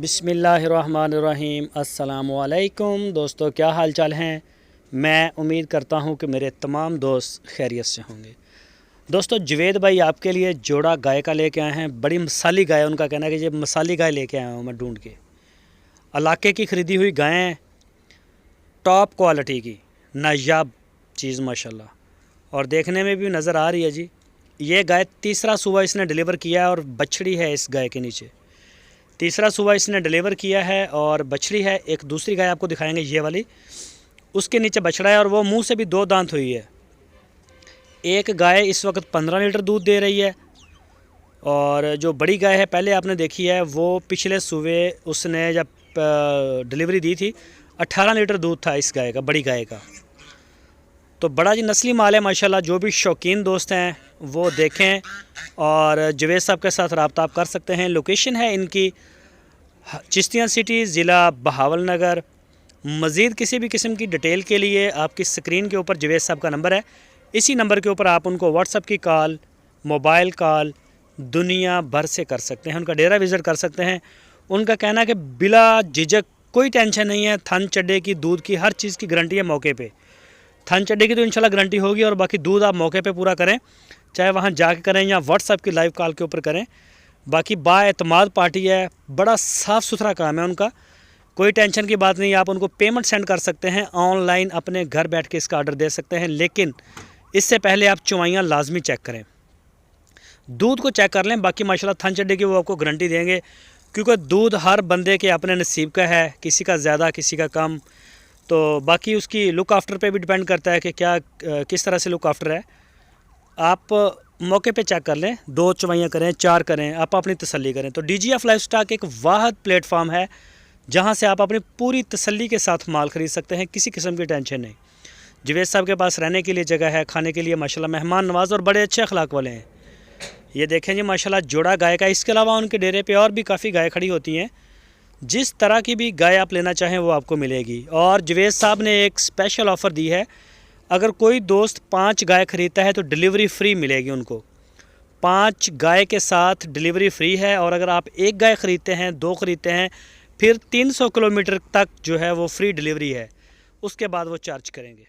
बिस्मिल्लाहिर्रहमानिर्रहीम अस्सलामुअलैकुम दोस्तों, क्या हाल चाल हैं। मैं उम्मीद करता हूं कि मेरे तमाम दोस्त खैरियत से होंगे। दोस्तों, जवेद भाई आपके लिए जोड़ा गाय का लेके आए हैं। बड़ी मसाली गाय, उनका कहना है कि ये मसाली गाय लेके आया हूँ मैं ढूंढ के। इलाके की ख़रीदी हुई गायें, टॉप क्वालिटी की नायाब चीज़ माशाल्लाह, और देखने में भी नज़र आ रही है जी। ये गाय तीसरा सुबह इसने डिलीवर किया है और बछड़ी है इस गाय के नीचे। तीसरा सुबह इसने डिलीवर किया है और बछड़ी है। एक दूसरी गाय आपको दिखाएंगे, ये वाली, उसके नीचे बछड़ा है और वो मुंह से भी 2 दांत हुई है। एक गाय इस वक्त 15 लीटर दूध दे रही है और जो बड़ी गाय है पहले आपने देखी है, वो पिछले सुबह उसने जब डिलीवरी दी थी 18 लीटर दूध था इस गाय का, बड़ी गाय का। तो बड़ा जी नस्ली माल है माशाल्लाह। जो भी शौकीन दोस्त हैं वो देखें और जवेद साहब के साथ रब्ता आप कर सकते हैं। लोकेशन है इनकी चिश्तियाँ सिटी, ज़िला बहावलनगर। मज़ीद किसी भी किस्म की डिटेल के लिए आपकी स्क्रीन के ऊपर जवेद साहब का नंबर है। इसी नंबर के ऊपर आप उनको व्हाट्सएप की कॉल, मोबाइल कॉल दुनिया भर से कर सकते हैं। उनका डेरा विज़िट कर सकते हैं। उनका कहना है कि बिला झिझक कोई टेंशन नहीं है। थन चड्डे की, दूध की, हर चीज़ की गारंटी है मौके पे। थन चड्डे की तो इंशाल्लाह गारंटी होगी और बाकी दूध आप मौके पे पूरा करें, चाहे वहाँ जाके करें या व्हाट्सएप की लाइव कॉल के ऊपर करें। बाकी बाएतमाद पार्टी है, बड़ा साफ़ सुथरा काम है उनका, कोई टेंशन की बात नहीं। आप उनको पेमेंट सेंड कर सकते हैं, ऑनलाइन अपने घर बैठ के इसका ऑर्डर दे सकते हैं। लेकिन इससे पहले आप चुवाइयाँ लाजमी चेक करें, दूध को चेक कर लें। बाकी माशाल्लाह थन चड्डे की वो आपको गारंटी देंगे, क्योंकि दूध हर बंदे के अपने नसीब का है, किसी का ज़्यादा किसी का कम। तो बाकी उसकी लुक आफ्टर पे भी डिपेंड करता है कि क्या किस तरह से लुक आफ्टर है। आप मौके पे चेक कर लें, 2 चवाइयाँ करें, 4 करें, आप अपनी तसल्ली करें। तो DGF लाइफस्टॉक एक वाहिद प्लेटफार्म है जहां से आप अपनी पूरी तसल्ली के साथ माल ख़रीद सकते हैं, किसी किस्म की टेंशन नहीं। जवेद साहब के पास रहने के लिए जगह है, खाने के लिए माशाल्लाह मेहमान नवाज और बड़े अच्छे अखलाक वाले हैं। ये देखें जी माशाल्लाह जोड़ा गाय का। इसके अलावा उनके डेरे पे और भी काफ़ी गाय खड़ी होती हैं। जिस तरह की भी गाय आप लेना चाहें वो आपको मिलेगी। और जवेद साहब ने एक स्पेशल ऑफ़र दी है, अगर कोई दोस्त 5 गाय ख़रीदता है तो डिलीवरी फ्री मिलेगी उनको। 5 गाय के साथ डिलीवरी फ्री है। और अगर आप 1 गाय ख़रीदते हैं, 2 ख़रीदते हैं, फिर 300 किलोमीटर तक जो है वो फ्री डिलीवरी है, उसके बाद वो चार्ज करेंगे।